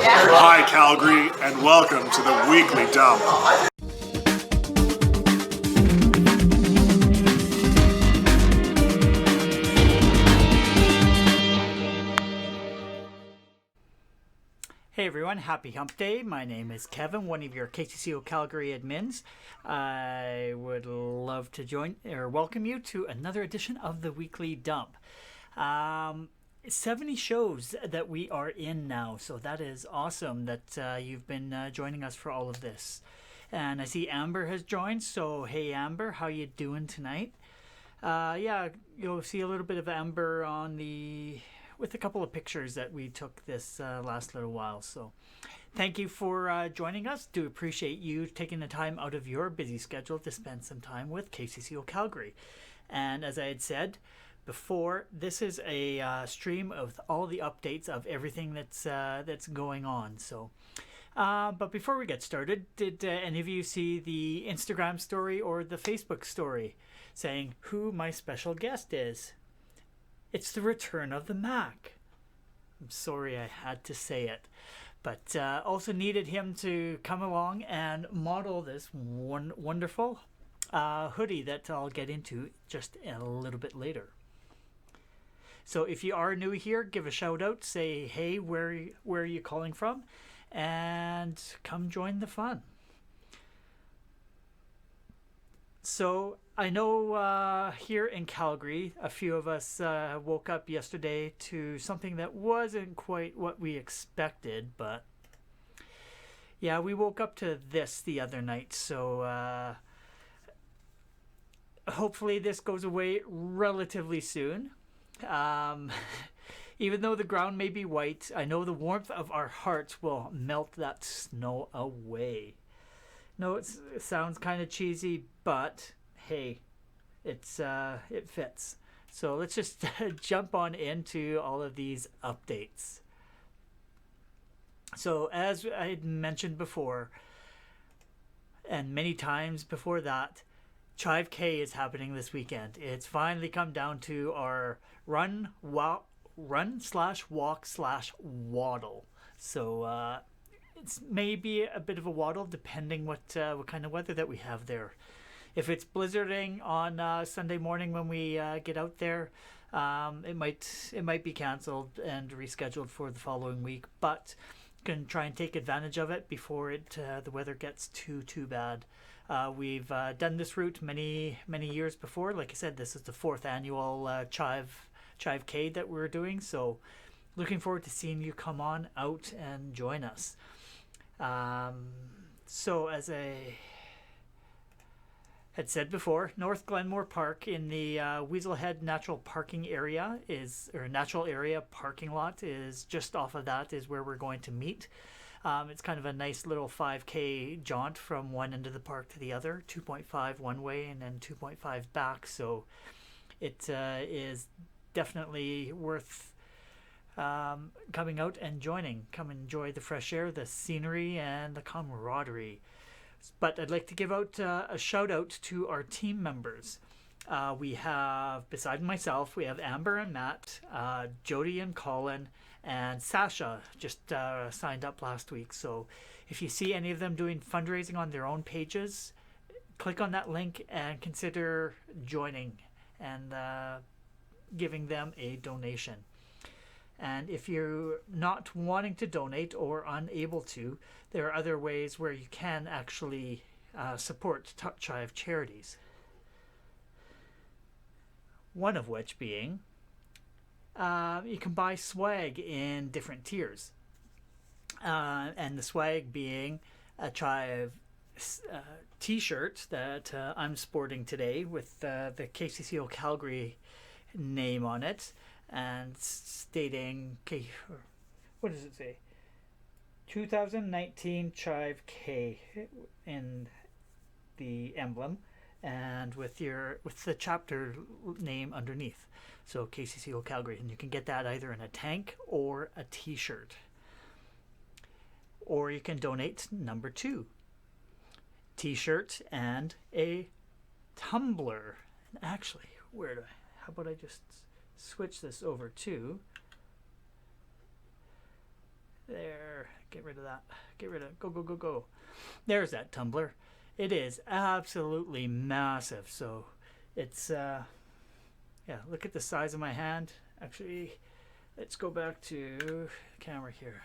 Hi, Calgary, and welcome to the Weekly Dump. Hey everyone, happy hump day. My name is Kevin, one of your KCCO Calgary admins. I would love to welcome you to another edition of the Weekly Dump. 70 shows that we are in now, so that is awesome that you've been joining us for all of this. And I see Amber has joined, so hey Amber, how you doing tonight? Yeah, you'll see a little bit of Amber with a couple of pictures that we took this last little while. So thank you for joining us. Do appreciate you taking the time out of your busy schedule to spend some time with KCCO Calgary. And as I had said before, this is a stream of all the updates of everything that's going on. So but before we get started, did any of you see the Instagram story or the Facebook story saying who my special guest is? It's the return of the Mac. I'm sorry I had to say it, but also needed him to come along and model this wonderful hoodie that I'll get into just a little bit later. So if you are new here, give a shout out, say hey, where are you calling from, and come join the fun. So I know here in Calgary, a few of us woke up yesterday to something that wasn't quite what we expected, but yeah, we woke up to this the other night. So hopefully this goes away relatively soon. Even though the ground may be white, I know the warmth of our hearts will melt that snow away. No, it sounds kind of cheesy, but hey, it fits. So let's just jump on into all of these updates. So as I had mentioned before, and many times before that, Chive K is happening this weekend. It's finally come down to our run/walk/waddle. So it's maybe a bit of a waddle depending what kind of weather that we have there. If it's blizzarding on Sunday morning when we get out there, it might be canceled and rescheduled for the following week. But can try and take advantage of it before the weather gets too bad. We've done this route many years before. Like I said, this is the 4th annual Chive K that we're doing. So looking forward to seeing you come on out and join us. So as I had said before, North Glenmore Park in the Weaselhead Natural Parking Area Natural Area parking lot is just off of that is where we're going to meet. It's kind of a nice little 5K jaunt from one end of the park to the other, 2.5 one way and then 2.5 back. So it is definitely worth coming out and joining. Come enjoy the fresh air, the scenery, and the camaraderie. But I'd like to give out a shout out to our team members. We have, beside myself, we have Amber and Matt, Jody and Colin, and Sasha just signed up last week. So if you see any of them doing fundraising on their own pages, click on that link and consider joining and giving them a donation. And if you're not wanting to donate or unable to, there are other ways where you can actually support Chive charities. One of which being, you can buy swag in different tiers. And the swag being a Chive t-shirt that I'm sporting today with the KCCO Calgary name on it. And stating, what does it say? 2019 Chive K in the emblem, and with the chapter name underneath. So KCCO Calgary, and you can get that either in a tank or a T-shirt, or you can donate number 2, T-shirt and a tumbler. And actually, how about I just switch this over to there, get rid of that. Get rid of, go. There's that tumbler. It is absolutely massive. So it's, yeah, look at the size of my hand. Actually, let's go back to the camera here.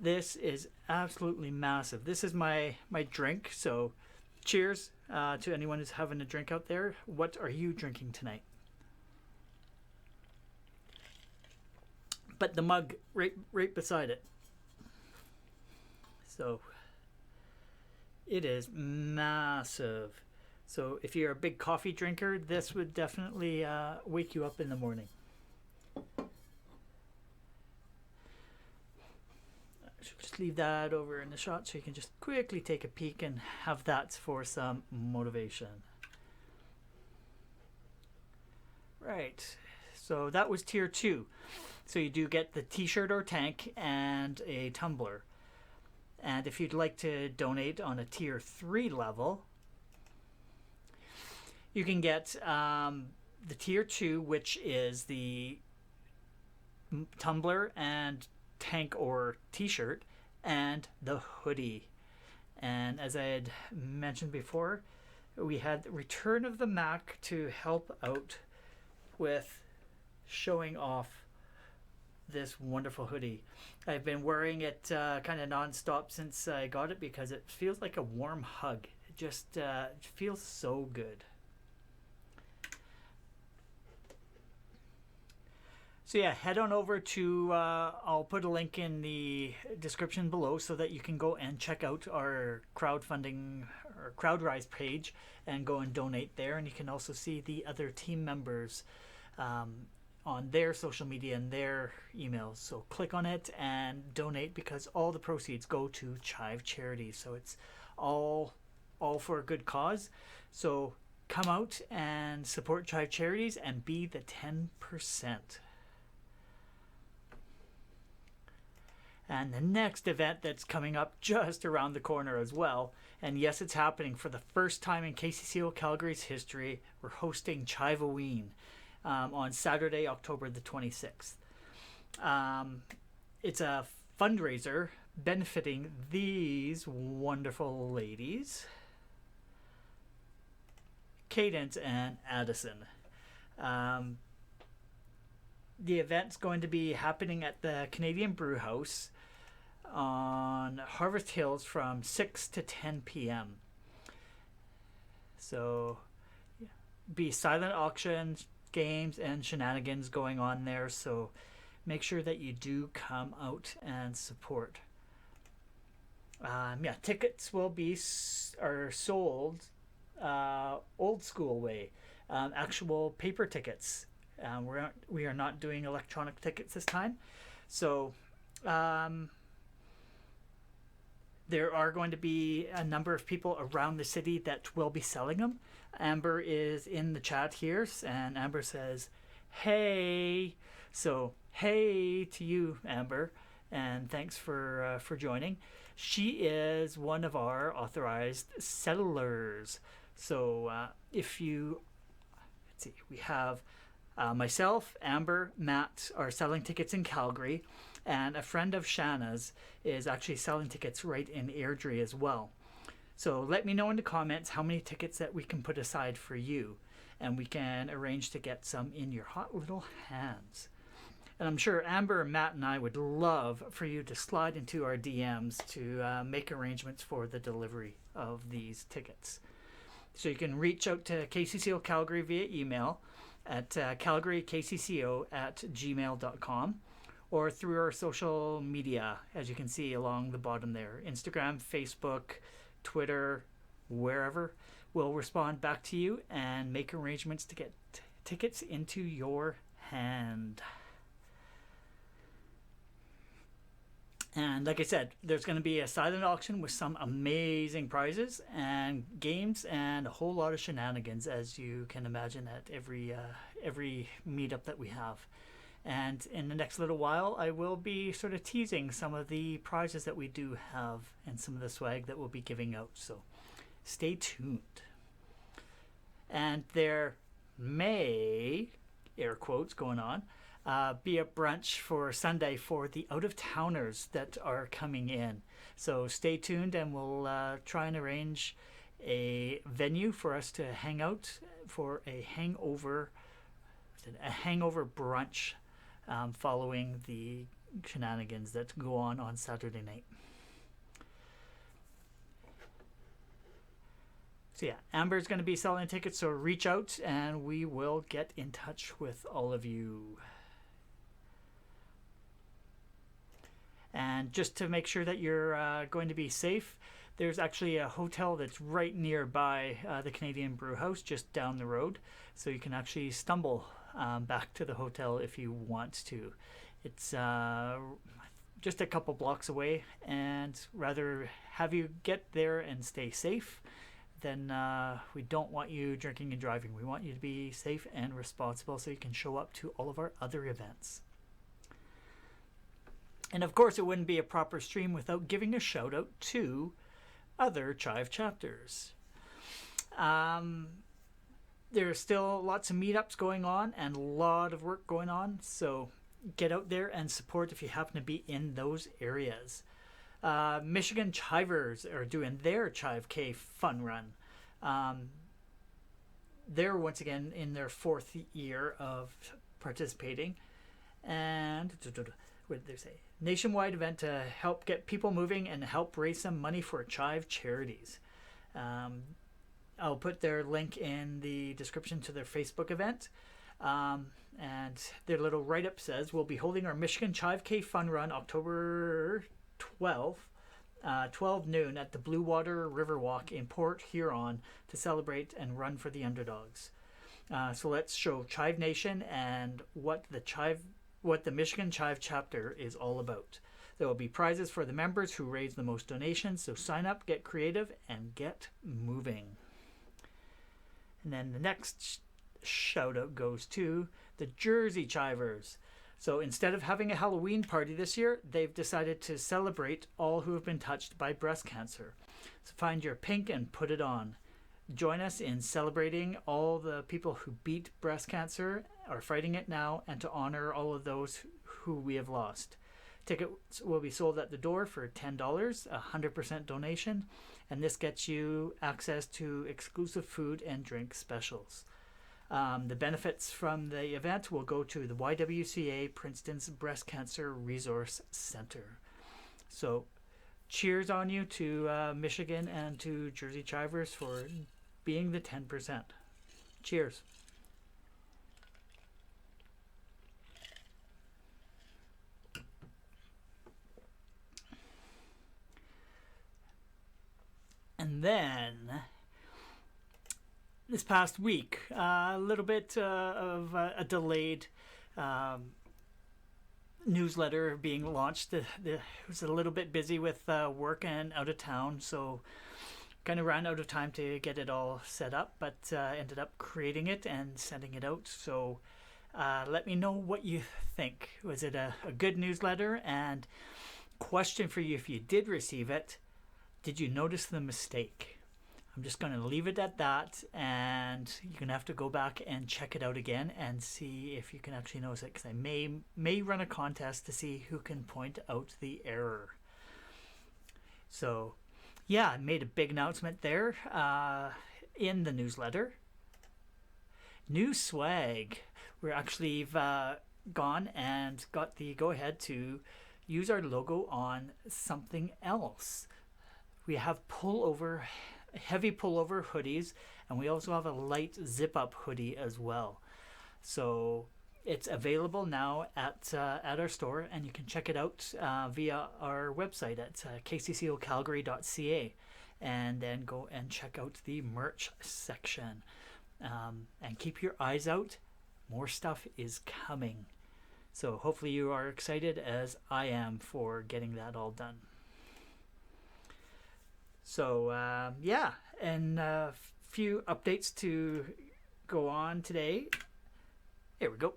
This is absolutely massive. This is my drink. So cheers to anyone who's having a drink out there. What are you drinking tonight? But the mug right beside it. So it is massive. So if you're a big coffee drinker, this would definitely wake you up in the morning. Just leave that over in the shot so you can just quickly take a peek and have that for some motivation. Right, so that was tier 2. So you do get the t-shirt or tank and a tumbler. And if you'd like to donate on a tier 3 level, you can get the tier 2, which is the tumbler and tank or t-shirt and the hoodie. And as I had mentioned before, we had the return of the Mac to help out with showing off this wonderful hoodie. I've been wearing it kind of non-stop since I got it because it feels like a warm hug. It just feels so good. So yeah, head on over to, I'll put a link in the description below so that you can go and check out our crowdfunding or CrowdRise page and go and donate there. And you can also see the other team members on their social media and their emails. So click on it and donate because all the proceeds go to Chive Charity. So it's all for a good cause. So come out and support Chive Charities and be the 10%. And the next event that's coming up just around the corner as well, and yes, it's happening for the first time in KCCO Calgary's history, we're hosting Chive-O-Ween on Saturday, October the 26th. It's a fundraiser benefiting these wonderful ladies, Kadence and Addison. The event's going to be happening at the Canadian Brew House on Harvest Hills from 6 to 10 p.m. So, yeah, be silent auctions, games, and shenanigans going on there. So, make sure that you do come out and support. Yeah, tickets will be are sold old school way, actual paper tickets. We are not doing electronic tickets this time. So there are going to be a number of people around the city that will be selling them. Amber is in the chat here, and Amber says, hey. So hey to you, Amber, and thanks for joining. She is one of our authorized settlers. So if you, let's see, we have myself, Amber, Matt are selling tickets in Calgary, and a friend of Shanna's is actually selling tickets right in Airdrie as well. So let me know in the comments how many tickets that we can put aside for you, and we can arrange to get some in your hot little hands. And I'm sure Amber, Matt, and I would love for you to slide into our DMs to make arrangements for the delivery of these tickets. So you can reach out to KCCO Calgary via email at calgarykcco@gmail.com or through our social media, as you can see along the bottom there. Instagram, Facebook, Twitter, wherever. We'll respond back to you and make arrangements to get tickets into your hand. And like I said, there's going to be a silent auction with some amazing prizes and games and a whole lot of shenanigans, as you can imagine, at every meetup that we have. And in the next little while, I will be sort of teasing some of the prizes that we do have and some of the swag that we'll be giving out. So stay tuned. And there may, air quotes going on, be a brunch for Sunday for the out-of-towners that are coming in. So stay tuned, and we'll try and arrange a venue for us to hang out for a hangover brunch following the shenanigans that go on Saturday night. So yeah, Amber's going to be selling tickets, so reach out and we will get in touch with all of you. And just to make sure that you're going to be safe, there's actually a hotel that's right nearby the Canadian Brew House, just down the road. So you can actually stumble back to the hotel if you want to. It's just a couple blocks away, and rather have you get there and stay safe, then we don't want you drinking and driving. We want you to be safe and responsible so you can show up to all of our other events. And of course, it wouldn't be a proper stream without giving a shout out to other Chive chapters. There's still lots of meetups going on and a lot of work going on, so get out there and support if you happen to be in those areas. Michigan Chivers are doing their Chive K fun run. They're once again in their 4th year of participating, and what did they say? Nationwide event to help get people moving and help raise some money for Chive charities. I'll put their link in the description to their Facebook event. And their little write-up says, we'll be holding our Michigan Chive K Fun Run October 12th, 12 noon at the Blue Water Riverwalk in Port Huron to celebrate and run for the underdogs. So let's show Chive Nation and what the Michigan Chive chapter is all about. There will be prizes for the members who raise the most donations, so sign up, get creative, and get moving. And then the next shout out goes to the Jersey Chivers. So instead of having a Halloween party this year, they've decided to celebrate all who have been touched by breast cancer. So find your pink and put it on. Join us in celebrating all the people who beat breast cancer, are fighting it now, and to honor all of those who we have lost. Tickets will be sold at the door for $10, 100% donation, and this gets you access to exclusive food and drink specials. The benefits from the event will go to the YWCA Princeton's Breast Cancer Resource Center. So cheers on you to Michigan and to Jersey Chivers for being the 10%. Cheers. And then this past week, a little bit of a delayed newsletter being launched. It was a little bit busy with work and out of town, so kind of ran out of time to get it all set up, but ended up creating it and sending it out. So let me know what you think. Was it a good newsletter? And question for you, if you did receive it, did you notice the mistake? I'm just going to leave it at that, and you're going to have to go back and check it out again and see if you can actually notice it, because I may run a contest to see who can point out the error. So yeah, I made a big announcement there in the newsletter. New swag. We're actually gone and got the go-ahead to use our logo on something else. We have heavy pullover hoodies, and we also have a light zip-up hoodie as well. So it's available now at our store, and you can check it out via our website at kccocalgary.ca, and then go and check out the merch section. And keep your eyes out. More stuff is coming. So hopefully you are excited as I am for getting that all done. So yeah, and a few updates to go on today. Here we go.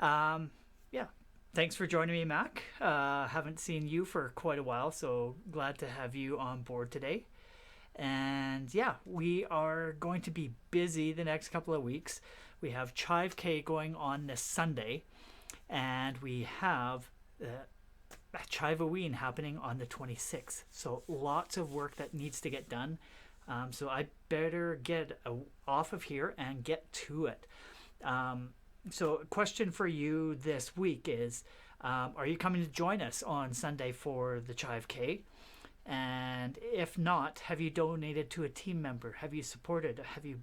Yeah, thanks for joining me, Mac. Haven't seen you for quite a while, so glad to have you on board today. And yeah, we are going to be busy the next couple of weeks. We have Chive K going on this Sunday, and we have Chive-O-Ween happening on the 26th. So lots of work that needs to get done. So I better get off of here and get to it. So a question for you this week is, are you coming to join us on Sunday for the Chive K? And if not, have you donated to a team member? Have you supported? Have you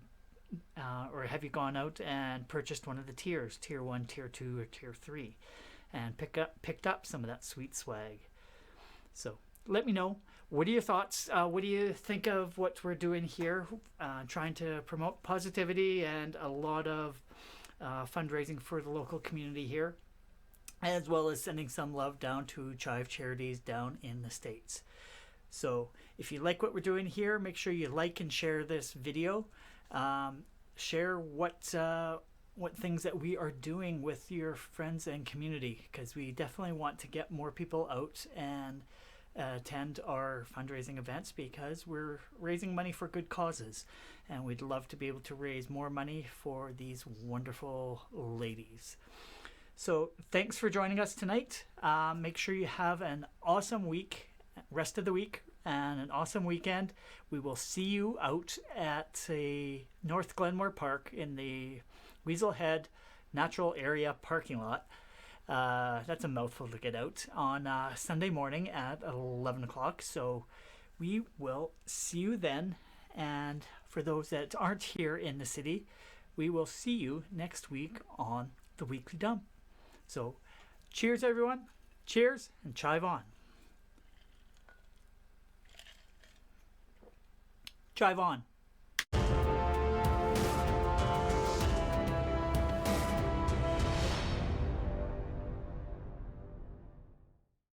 gone out and purchased one of the tiers, tier 1, tier 2, or tier 3, and picked up some of that sweet swag? So let me know. What are your thoughts? What do you think of what we're doing here? Trying to promote positivity and a lot of fundraising for the local community here, as well as sending some love down to Chive charities down in the States. So if you like what we're doing here, make sure you like and share this video. Share what things that we are doing with your friends and community, because we definitely want to get more people out and attend our fundraising events, because we're raising money for good causes, and we'd love to be able to raise more money for these wonderful ladies. So thanks for joining us tonight. Make sure you have an awesome week, rest of the week, and an awesome weekend. We will see you out at the North Glenmore Park in the Weasel Head Natural Area parking lot. That's a mouthful to get out on Sunday morning at 11 o'clock. So we will see you then. And for those that aren't here in the city, we will see you next week on the Weekly Dump. So cheers, everyone. Cheers and chive on. Chive on.